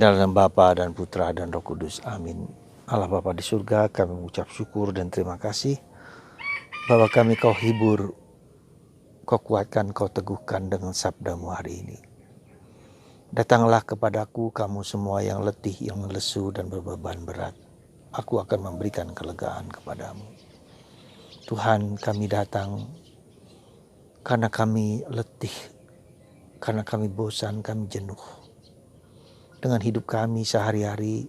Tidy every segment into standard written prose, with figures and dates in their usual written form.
Dalam Bapa dan Putra dan Roh Kudus. Amin. Allah Bapa di surga, kami mengucap syukur dan terima kasih bahwa kami Kau hibur, Kau kuatkan, Kau teguhkan dengan sabda-Mu hari ini. Datanglah kepadaku kamu semua yang letih, yang lesu dan berbeban berat. Aku akan memberikan kelegaan kepadamu. Tuhan, kami datang karena kami letih, karena kami bosan, kami jenuh dengan hidup kami sehari-hari,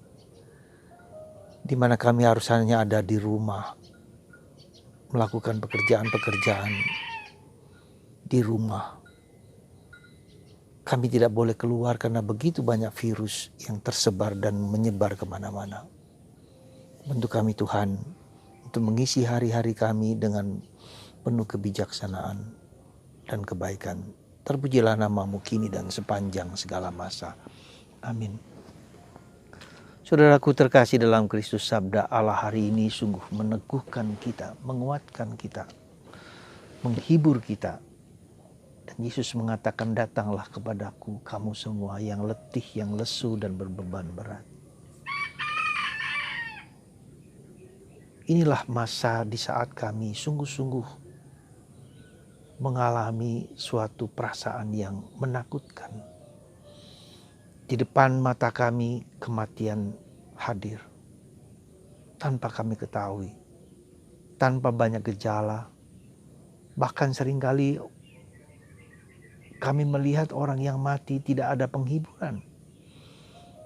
di mana kami harus hanya ada di rumah, melakukan pekerjaan-pekerjaan di rumah. Kami tidak boleh keluar karena begitu banyak virus yang tersebar dan menyebar kemana-mana. Bantu kami Tuhan untuk mengisi hari-hari kami dengan penuh kebijaksanaan dan kebaikan. Terpujilah nama-Mu kini dan sepanjang segala masa. Amin. Saudaraku terkasih dalam Kristus, sabda Allah hari ini sungguh meneguhkan kita, menguatkan kita, menghibur kita. Dan Yesus mengatakan, datanglah kepadaku kamu semua yang letih, yang lesu dan berbeban berat. Inilah masa di saat kami sungguh-sungguh mengalami suatu perasaan yang menakutkan. Di depan mata kami kematian hadir tanpa kami ketahui, tanpa banyak gejala. Bahkan seringkali kami melihat orang yang mati tidak ada penghiburan.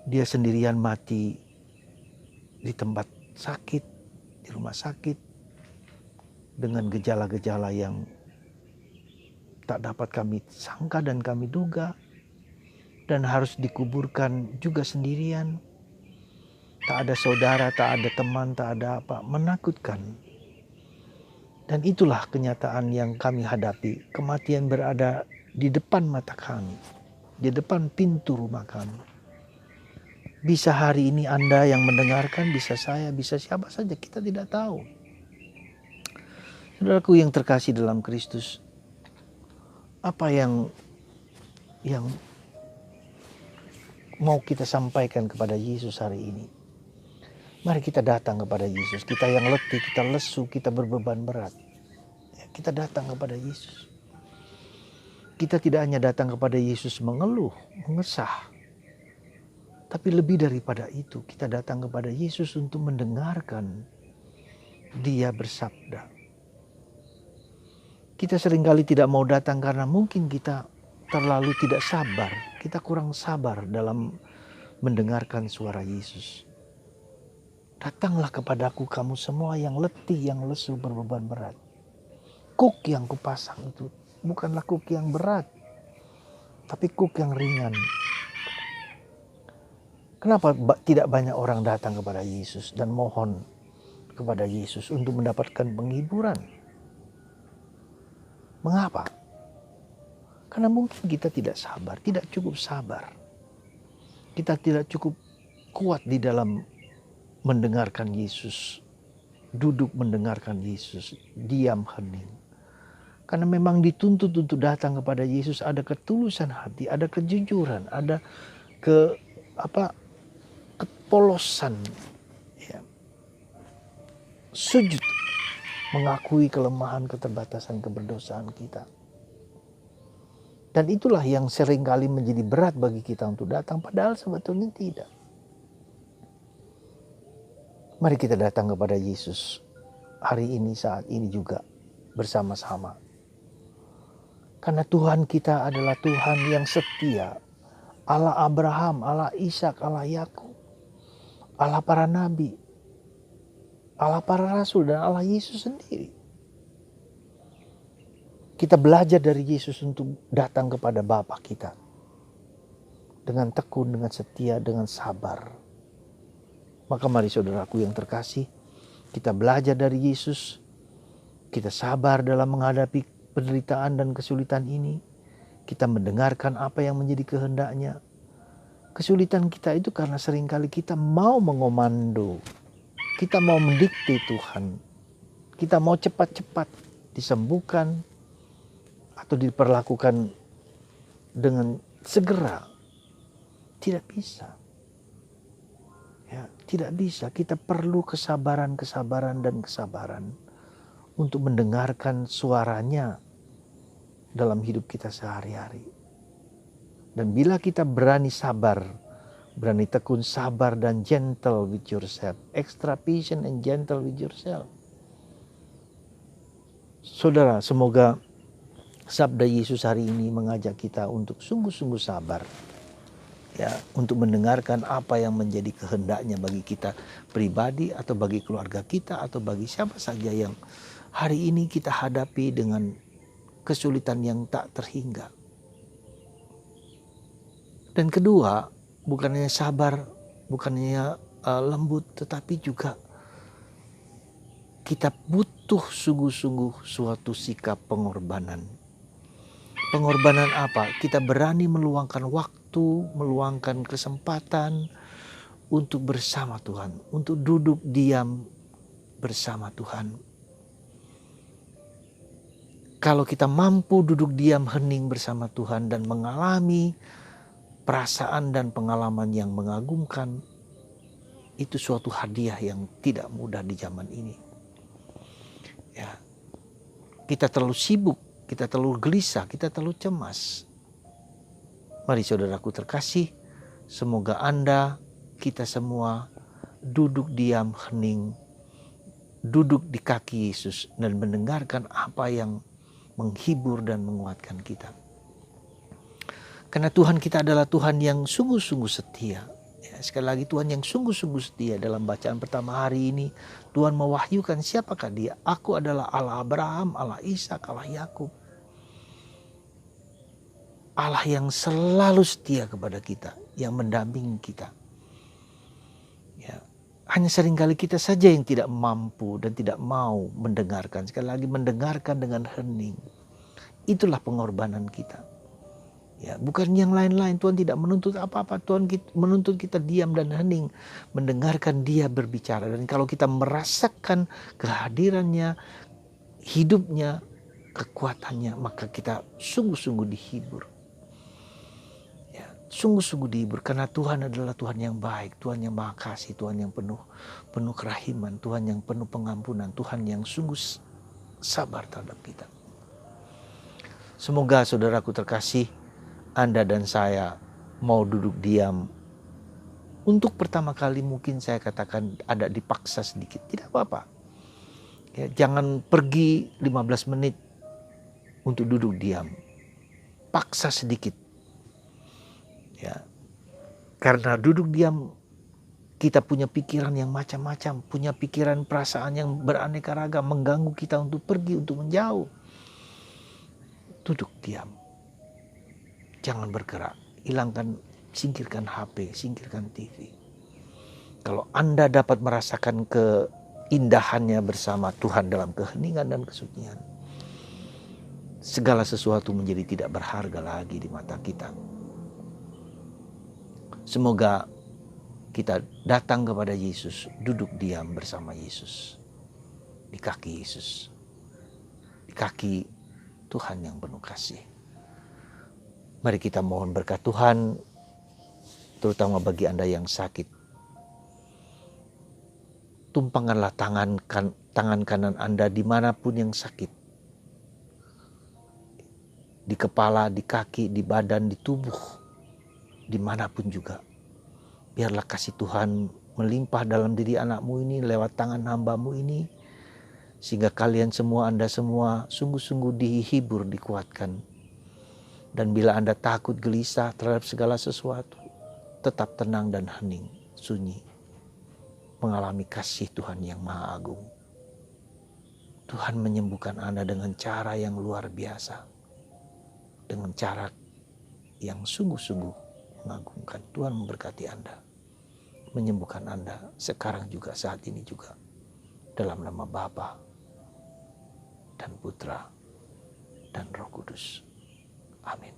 Dia sendirian mati di tempat sakit, di rumah sakit, dengan gejala-gejala yang tak dapat kami sangka dan kami duga, dan harus dikuburkan juga sendirian. Tak ada saudara, tak ada teman, tak ada apa, menakutkan. Dan itulah kenyataan yang kami hadapi. Kematian berada di depan mata kami, di depan pintu rumah kami. Bisa hari ini Anda yang mendengarkan, bisa saya, bisa siapa saja, kita tidak tahu. Saudaraku yang terkasih dalam Kristus, apa yang mau kita sampaikan kepada Yesus hari ini? Mari kita datang kepada Yesus. Kita yang letih, kita lesu, kita berbeban berat. Kita datang kepada Yesus. Kita tidak hanya datang kepada Yesus mengeluh, mengesah. Tapi lebih daripada itu, kita datang kepada Yesus untuk mendengarkan Dia bersabda. Kita seringkali tidak mau datang karena mungkin kita terlalu tidak sabar. Kita kurang sabar dalam mendengarkan suara Yesus. Datanglah kepadaku kamu semua yang letih, yang lesu, berbeban berat. Kuk yang kupasang itu bukanlah kuk yang berat, tapi kuk yang ringan. Kenapa tidak banyak orang datang kepada Yesus dan mohon kepada Yesus untuk mendapatkan penghiburan? Mengapa? Karena mungkin kita tidak sabar, tidak cukup sabar. Kita tidak cukup kuat di dalam mendengarkan Yesus, duduk mendengarkan Yesus, diam hening. Karena memang dituntut untuk datang kepada Yesus ada ketulusan hati, ada kejujuran, ada kepolosan, ya. Sujud, mengakui kelemahan, keterbatasan, keberdosaan kita. Dan itulah yang seringkali menjadi berat bagi kita untuk datang, padahal sebetulnya tidak. Mari kita datang kepada Yesus hari ini, saat ini juga bersama-sama. Karena Tuhan kita adalah Tuhan yang setia. Allah Abraham, Allah Ishak, Allah Yakub, Allah para nabi, Allah para rasul, dan Allah Yesus sendiri. Kita belajar dari Yesus untuk datang kepada Bapa kita. Dengan tekun, dengan setia, dengan sabar. Maka mari saudaraku yang terkasih, kita belajar dari Yesus. Kita sabar dalam menghadapi penderitaan dan kesulitan ini. Kita mendengarkan apa yang menjadi kehendak-Nya. Kesulitan kita itu karena seringkali kita mau mengomando. Kita mau mendikte Tuhan. Kita mau cepat-cepat disembuhkan atau diperlakukan dengan segera. Tidak bisa. Ya, tidak bisa. Kita perlu kesabaran untuk mendengarkan suaranya dalam hidup kita sehari-hari. Dan bila kita berani sabar, berani tekun sabar dan gentle with yourself, extra patient and gentle with yourself. Saudara, semoga sabda Yesus hari ini mengajak kita untuk sungguh-sungguh sabar. Ya, untuk mendengarkan apa yang menjadi kehendaknya bagi kita pribadi atau bagi keluarga kita atau bagi siapa saja yang hari ini kita hadapi dengan kesulitan yang tak terhingga. Dan kedua, bukan hanya sabar, bukan hanya lembut, tetapi juga kita butuh sungguh-sungguh suatu sikap pengorbanan. Pengorbanan apa? Kita berani meluangkan waktu, meluangkan kesempatan untuk bersama Tuhan, untuk duduk diam bersama Tuhan. Kalau kita mampu duduk diam hening bersama Tuhan dan mengalami perasaan dan pengalaman yang mengagumkan, itu suatu hadiah yang tidak mudah di zaman ini. Ya, kita terlalu sibuk, kita terlalu gelisah, kita terlalu cemas. Mari saudaraku terkasih, semoga Anda, kita semua duduk diam hening, duduk di kaki Yesus dan mendengarkan apa yang menghibur dan menguatkan kita. Karena Tuhan kita adalah Tuhan yang sungguh-sungguh setia. Ya, sekali lagi Tuhan yang sungguh-sungguh setia. Dalam bacaan pertama hari ini, Tuhan mewahyukan siapakah Dia. Aku adalah Allah Abraham, Allah Ishak, Allah Yakub. Allah yang selalu setia kepada kita, yang mendampingi kita. Ya, hanya seringkali kita saja yang tidak mampu dan tidak mau mendengarkan. Sekali lagi mendengarkan dengan hening. Itulah pengorbanan kita. Ya, bukan yang lain-lain. Tuhan tidak menuntut apa-apa. Tuhan menuntut kita diam dan hening, mendengarkan Dia berbicara. Dan kalau kita merasakan kehadirannya, hidupnya, kekuatannya, maka kita sungguh-sungguh dihibur. Ya, sungguh-sungguh dihibur karena Tuhan adalah Tuhan yang baik, Tuhan yang Maha Kasih, Tuhan yang penuh kerahiman, Tuhan yang penuh pengampunan, Tuhan yang sungguh sabar terhadap kita. Semoga saudaraku terkasih, Anda dan saya mau duduk diam. Untuk pertama kali mungkin saya katakan ada dipaksa sedikit. Tidak apa-apa. Ya, jangan pergi 15 menit untuk duduk diam. Paksa sedikit. Ya. Karena duduk diam kita punya pikiran yang macam-macam. Punya pikiran perasaan yang beraneka ragam. Mengganggu kita untuk pergi, untuk menjauh. Duduk diam. Jangan bergerak, singkirkan HP, singkirkan TV. Kalau Anda dapat merasakan keindahannya bersama Tuhan dalam keheningan dan kesunyian, segala sesuatu menjadi tidak berharga lagi di mata kita. Semoga kita datang kepada Yesus, duduk diam bersama Yesus, di kaki Yesus, di kaki Tuhan yang penuh kasih. Mari kita mohon berkat Tuhan, terutama bagi Anda yang sakit. Tumpangkanlah tangan kanan Anda dimanapun yang sakit. Di kepala, di kaki, di badan, di tubuh, dimanapun juga. Biarlah kasih Tuhan melimpah dalam diri anakmu ini lewat tangan hambamu ini. Sehingga kalian semua, Anda semua sungguh-sungguh dihibur, dikuatkan. Dan bila Anda takut gelisah terhadap segala sesuatu, tetap tenang dan hening, sunyi. Mengalami kasih Tuhan yang Maha Agung. Tuhan menyembuhkan Anda dengan cara yang luar biasa. Dengan cara yang sungguh-sungguh mengagumkan. Tuhan memberkati Anda. Menyembuhkan Anda sekarang juga, saat ini juga. Dalam nama Bapa dan Putra dan Roh Kudus. Amin.